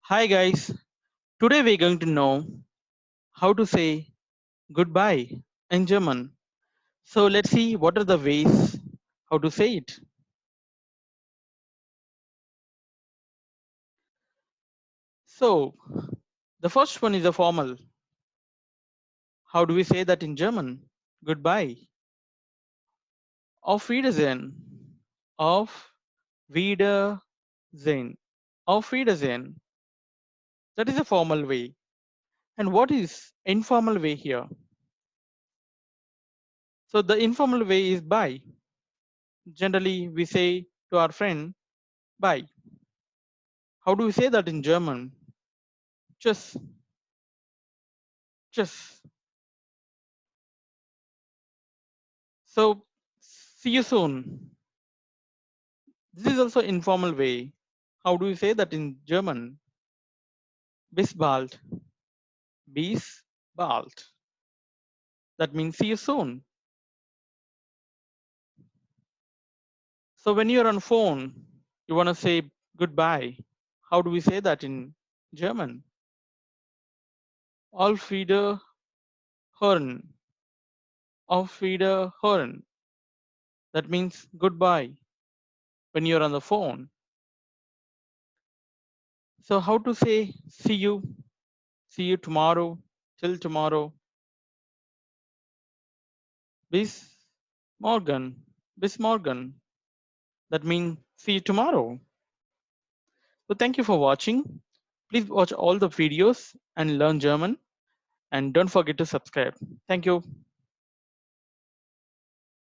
Hi guys, today we're going to know how to say goodbye in German. So let's see what are the ways how to say it. So the first one is a formal. How do we say that in German? Goodbye. Auf Wiedersehen. Auf Wiedersehen. Auf Wiedersehen. That is a formal way. And what is informal way here? So the informal way is bye. Generally we say to our friend bye. How do we say that in German? Tschüss. Tschüss. So see you soon. This is also informal way. How do we say that in German? Bis bald. Bis bald. That means see you soon. So when you're on phone, you want to say goodbye. How do we say that in German? Auf Wiederhören. Auf Wiederhören. That means goodbye when you're on the phone. So how to say see you tomorrow, till tomorrow, bis morgen, bis morgen. That means see you tomorrow. So thank you for watching. Please watch all the videos and learn German and don't forget to subscribe. Thank you.